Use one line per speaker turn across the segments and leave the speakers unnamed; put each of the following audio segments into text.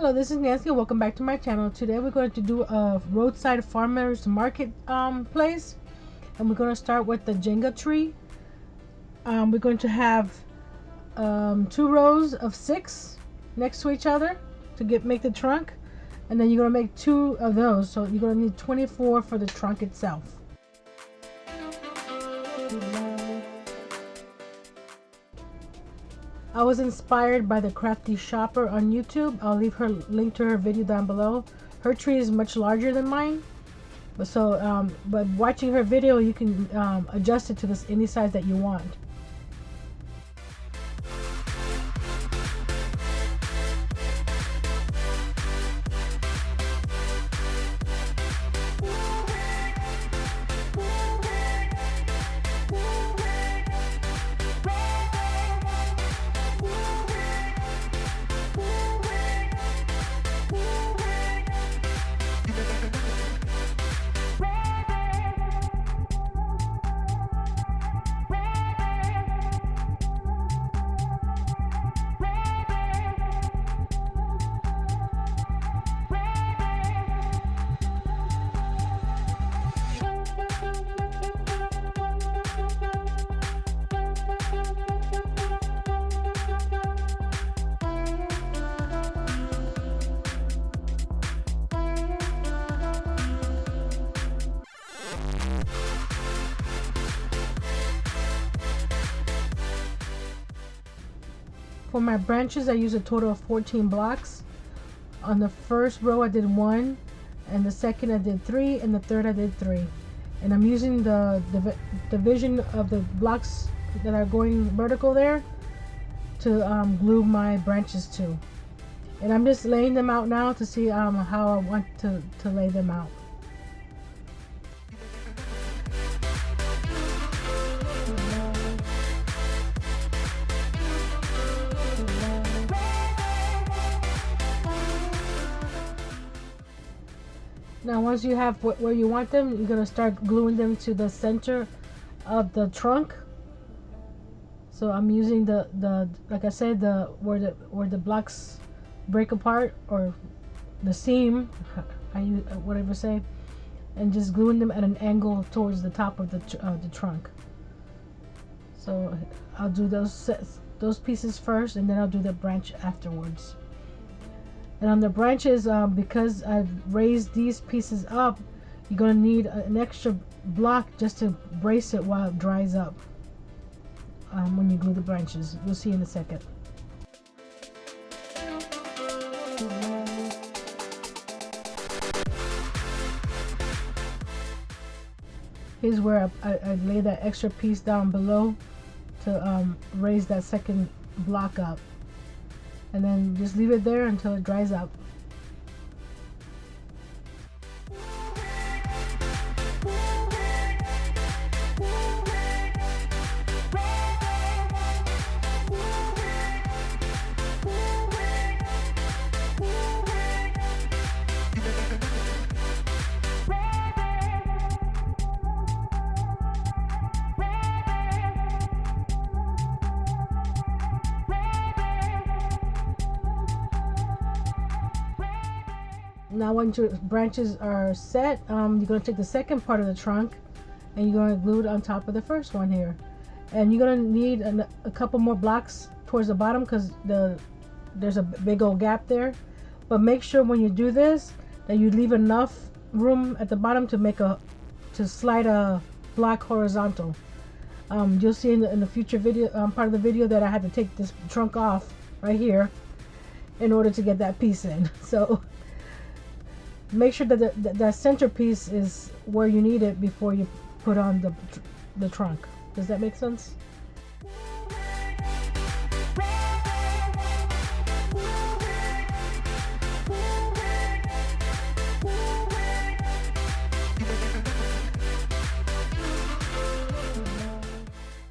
Hello, this is Nancy. Welcome back to my channel. Today we're going to do a roadside farmers market place, and we're going to start with the Jenga Tree. We're going to have 2 rows of 6 next to each other to make the trunk, and then you're going to make 2 of those, so you're going to need 24 for the trunk itself. I was inspired by the Crafty Shopper on YouTube. I'll leave her link to her video down below. Her tree is much larger than mine, but watching her video, you can adjust it to any size that you want. For my branches, I use a total of 14 blocks. On the first row I did 1, and the second I did 3, and the third I did 3. And I'm using the division of the blocks that are going vertical there to glue my branches to. And I'm just laying them out now to see how I want to lay them out. Now once you have where you want them, you're going to start gluing them to the center of the trunk. So I'm using the like I said, where the blocks break apart, or the seam, I use whatever say, and just gluing them at an angle towards the top of the trunk. So I'll do those pieces first, and then I'll do the branch afterwards. And on the branches, because I've raised these pieces up, you're going to need an extra block just to brace it while it dries up when you glue the branches. We'll see in a second. Here's where I lay that extra piece down below to raise that second block up. And then just leave it there until it dries up. Now once your branches are set, you're going to take the second part of the trunk and you're going to glue it on top of the first one here. And you're going to need a couple more blocks towards the bottom because there's a big old gap there. But make sure when you do this that you leave enough room at the bottom to slide a block horizontal. You'll see in the future video, part of the video, that I had to take this trunk off right here in order to get that piece in. So make sure that that center piece is where you need it before you put on the trunk. Does that make sense?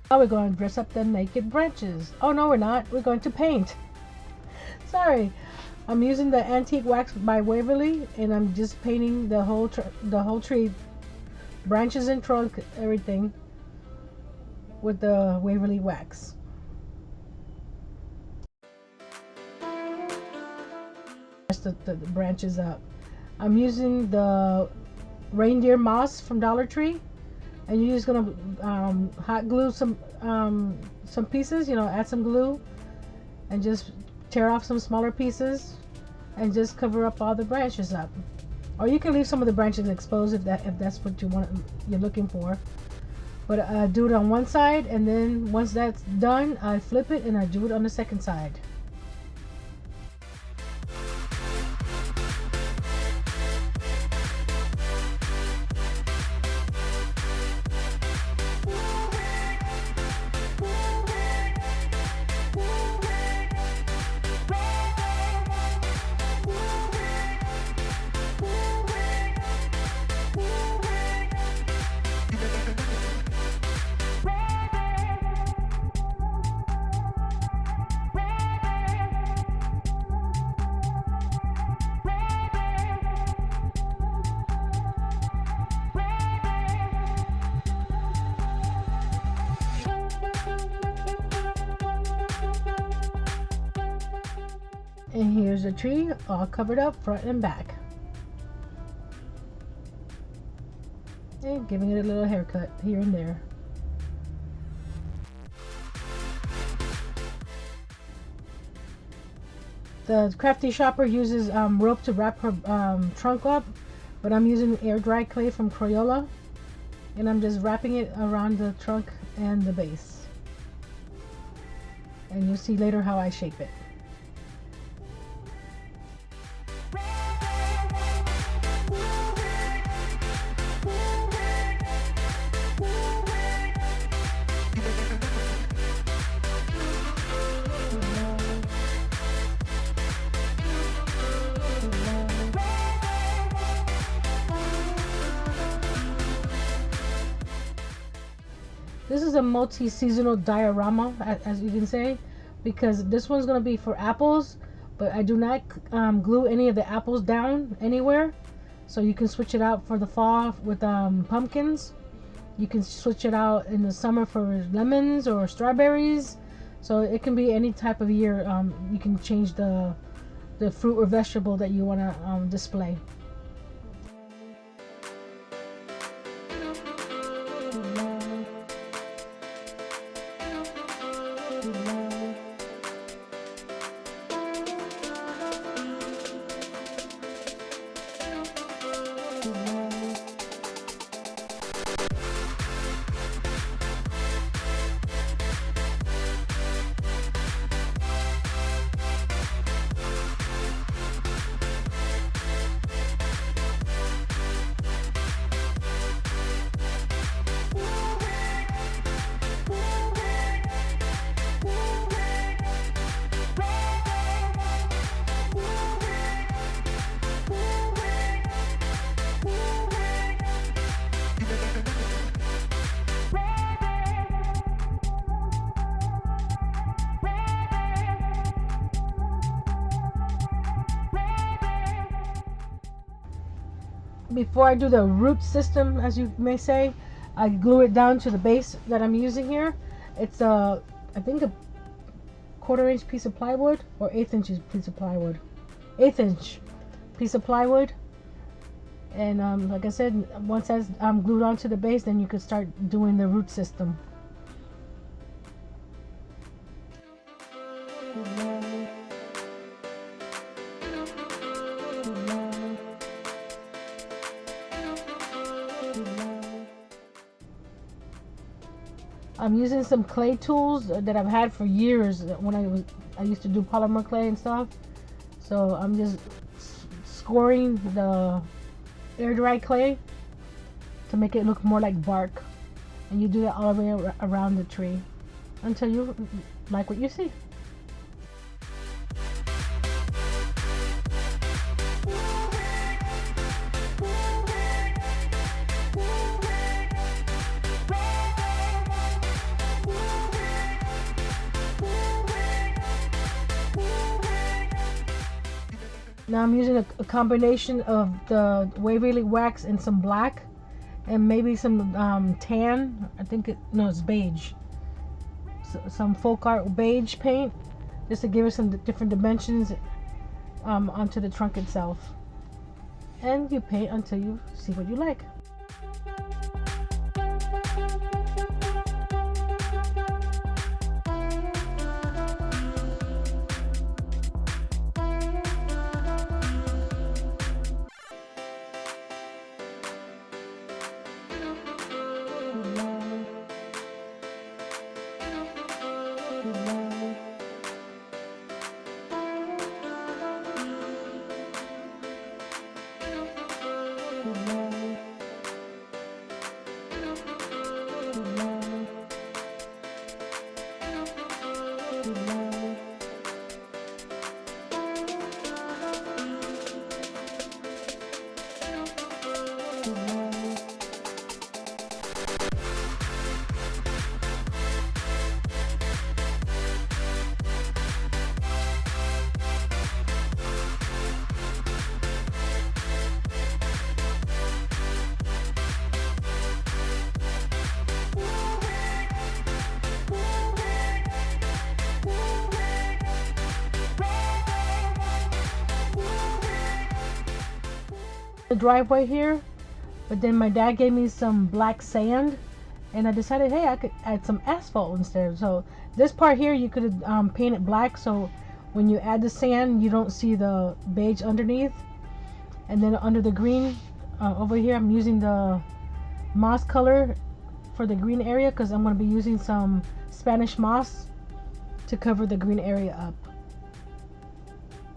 Now we're going to dress up the naked branches. Oh no, we're not. We're going to paint. Sorry. I'm using the antique wax by Waverly, and I'm just painting the whole tree, branches and trunk, everything, with the Waverly wax. the branches up. I'm using the reindeer moss from Dollar Tree, and you're just gonna hot glue some pieces, you know, add some glue and just tear off some smaller pieces and just cover up all the branches up. Or you can leave some of the branches exposed if that's what you're looking for. But do it on one side, and then once that's done, I flip it and I do it on the second side. And here's the tree all covered up front and back. And giving it a little haircut here and there. The crafty shopper uses rope to wrap her trunk up, but I'm using air dry clay from Crayola, and I'm just wrapping it around the trunk and the base. And you'll see later how I shape it. This is a multi-seasonal diorama, as you can say, because this one's going to be for apples, but I do not glue any of the apples down anywhere. So you can switch it out for the fall with pumpkins. You can switch it out in the summer for lemons or strawberries. So it can be any type of year. You can change the fruit or vegetable that you want to display. Before I do the root system, as you may say, I glue it down to the base that I'm using here. It's I think a 1/4 inch piece of plywood, or 1/8 inch piece of plywood. 1/8 inch piece of plywood. And like I said, once that's glued onto the base, then you can start doing the root system. I'm using some clay tools that I've had for years when I used to do polymer clay and stuff. So I'm just scoring the air dry clay to make it look more like bark, and you do that all the way around the tree until you like what you see. Now I'm using a combination of the Waverly wax and some black, and maybe some tan. I think it's beige. Some folk art beige paint, just to give it some different dimensions onto the trunk itself. And you paint until you see what you like. The driveway here, but then my dad gave me some black sand, and I decided, hey, I could add some asphalt instead. So this part here you could paint it black, so when you add the sand you don't see the beige underneath. And then under the green over here, I'm using the moss color for the green area because I'm going to be using some Spanish moss to cover the green area up.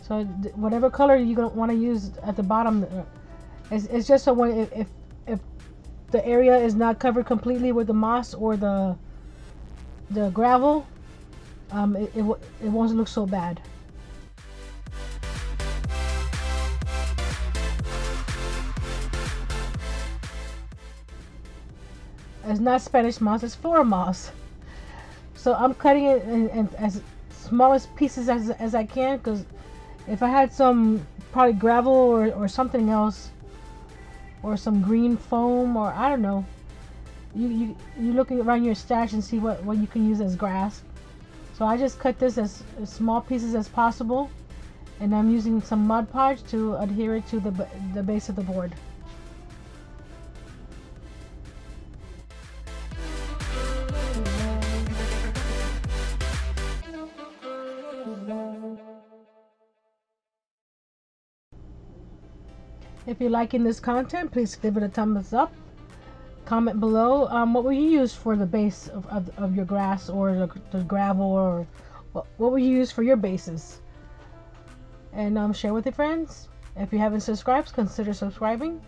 So whatever color you don't want to use at the bottom, it's just so when if the area is not covered completely with the moss or the gravel, it won't look so bad. It's not Spanish moss, it's Flora moss. So I'm cutting it in as smallest pieces as I can, because if I had some probably gravel or something else, or some green foam, or I don't know, you're looking around your stash and see what you can use as grass. So I just cut this as small pieces as possible, and I'm using some Mod Podge to adhere it to the base of the board. If you're liking this content, please give it a thumbs up. Comment below what will you use for the base of your grass, or the gravel, or what will you use for your bases. And share with your friends. If you haven't subscribed, consider subscribing.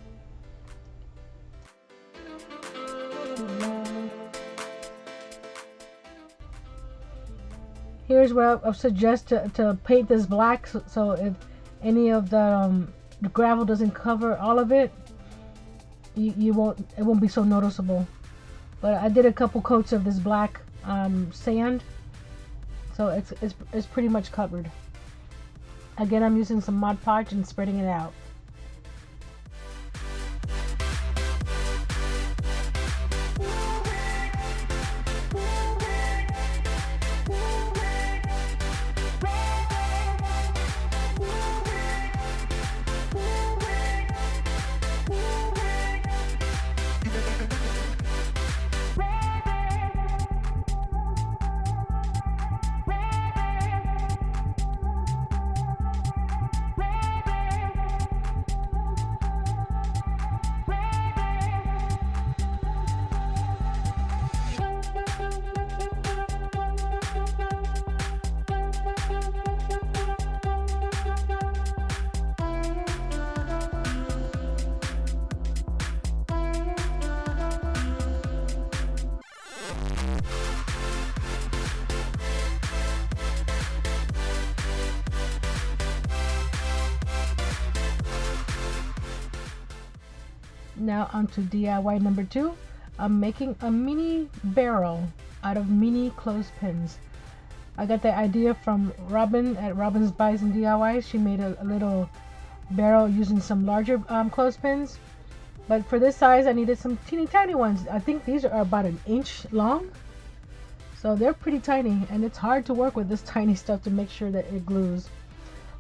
Here's where I suggest to paint this black, so if any of the gravel doesn't cover all of it, it won't be so noticeable. But I did a couple coats of this black sand, so it's pretty much covered. Again, I'm using some Mod Podge and spreading it out. Now onto DIY number 2. I'm making a mini barrel out of mini clothespins. I got the idea from Robin at Robin's Buys and DIY. She made a little barrel using some larger clothespins, but for this size I needed some teeny tiny ones. I think these are about an inch long, so they're pretty tiny, and it's hard to work with this tiny stuff to make sure that it glues.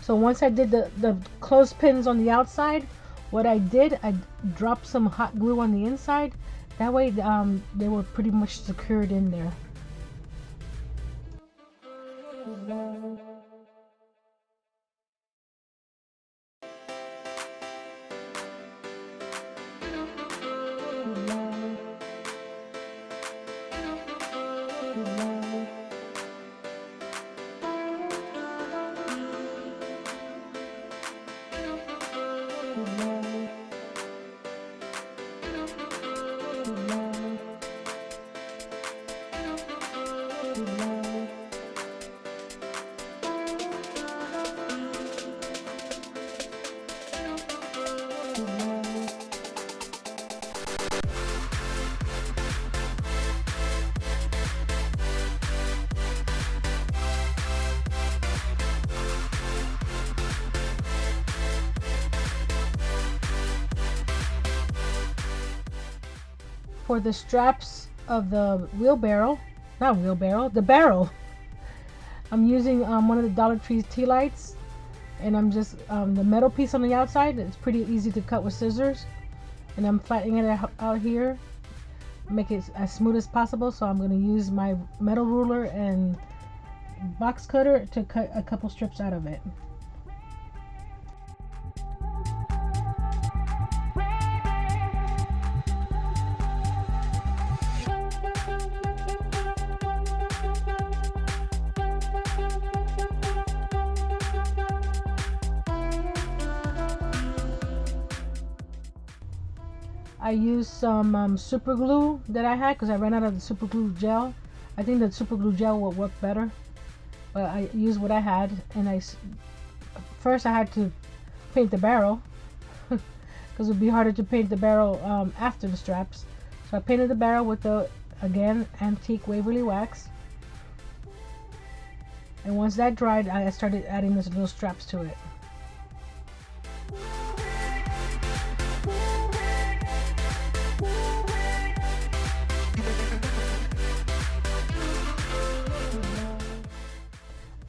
So once I did the clothespins on the outside, what I did, I dropped some hot glue on the inside. That way they were pretty much secured in there. For the straps of the the barrel, I'm using one of the Dollar Tree's tea lights, and I'm just the metal piece on the outside. It's pretty easy to cut with scissors, and I'm flattening it out here, make it as smooth as possible. So I'm going to use my metal ruler and box cutter to cut a couple strips out of it. I used some super glue that I had because I ran out of the super glue gel. I think the super glue gel will work better, but I used what I had. And first I had to paint the barrel because it would be harder to paint the barrel after the straps. So I painted the barrel with the, again, antique Waverly wax. And once that dried, I started adding those little straps to it.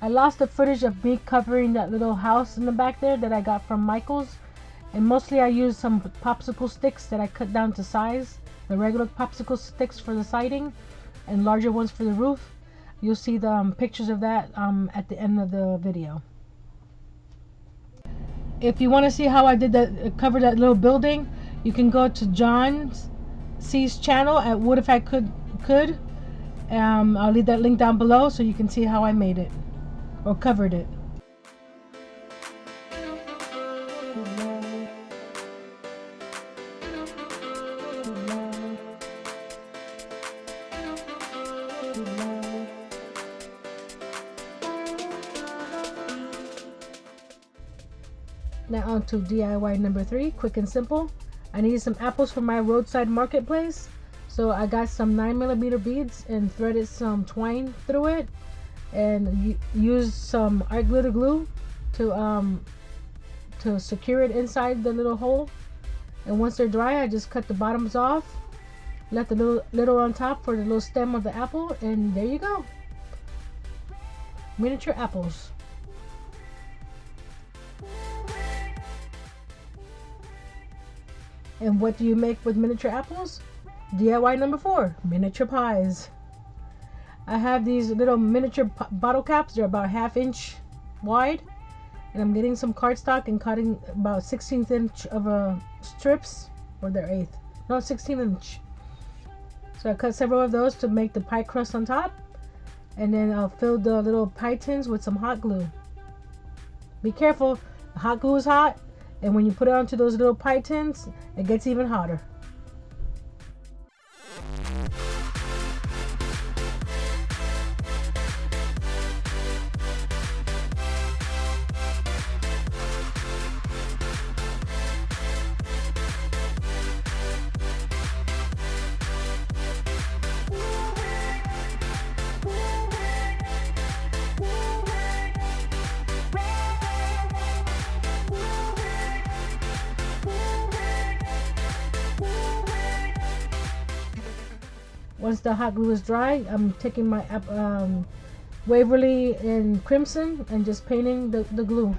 I lost the footage of me covering that little house in the back there that I got from Michael's, and mostly I used some popsicle sticks that I cut down to size, the regular popsicle sticks for the siding and larger ones for the roof. You'll see the pictures of that at the end of the video. If you want to see how I did that, cover that little building, you can go to John C's channel at Wood If I Could. I'll leave that link down below so you can see how I made it or covered it. Now on to DIY number 3, quick and simple. I needed some apples for my roadside marketplace, so I got some 9mm beads and threaded some twine through it, and used some art glitter glue to secure it inside the little hole. And once they're dry, I just cut the bottoms off, left the little on top for the little stem of the apple, and there you go, miniature apples. And what do you make with miniature apples? DIY number 4, miniature pies. I have these little miniature bottle caps. They're about 1/2 inch wide, and I'm getting some cardstock and cutting about 1/16 inch of strips, or they're 1/8, no, 16 inch. So I cut several of those to make the pie crust on top, and then I'll fill the little pie tins with some hot glue. Be careful, the hot glue is hot, and when you put it onto those little pie tins, it gets even hotter. Once the hot glue is dry, I'm taking my Waverly in crimson and just painting the glue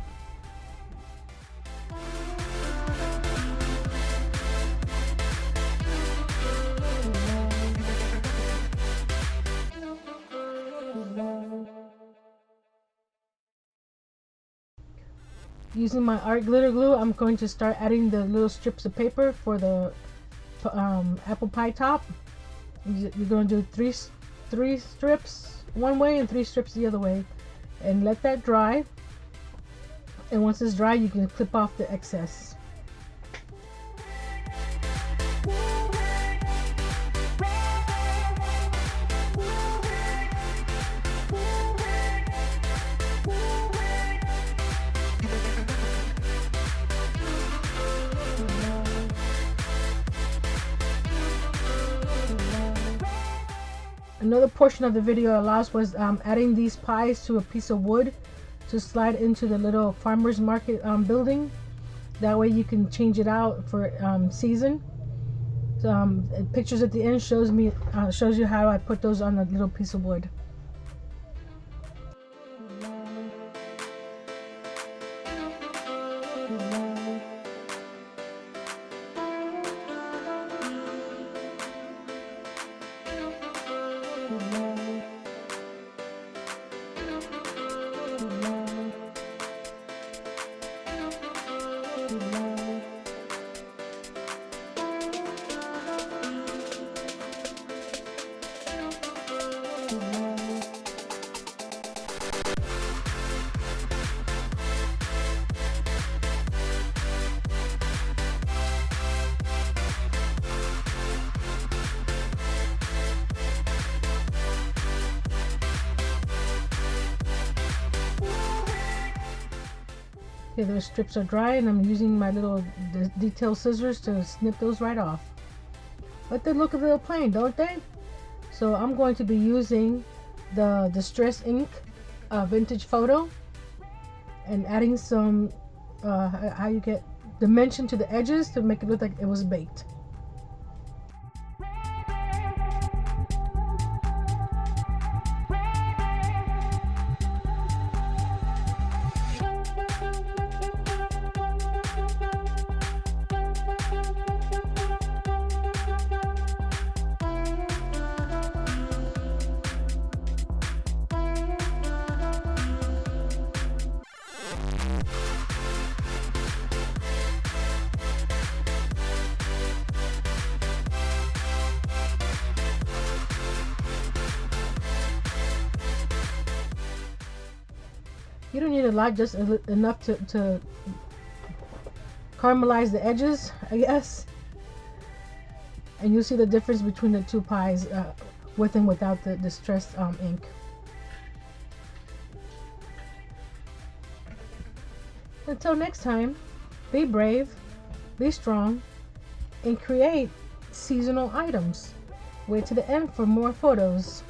Using my art glitter glue, I'm going to start adding the little strips of paper for the apple pie top. You're going to do three strips one way and 3 strips the other way, and let that dry. And once it's dry, you can clip off the excess. Another portion of the video I lost was adding these pies to a piece of wood to slide into the little farmer's market building. That way you can change it out for season. Pictures at the end shows you how I put those on a little piece of wood. Okay, those strips are dry, and I'm using my little detail scissors to snip those right off. But they look a little plain, don't they? So I'm going to be using the Distress Ink Vintage Photo and adding some how you get dimension to the edges to make it look like it was baked. You don't need a lot, just enough to caramelize the edges, I guess. And you'll see the difference between the two pies with and without the distressed ink. Until next time, be brave, be strong, and create seasonal items. Wait to the end for more photos.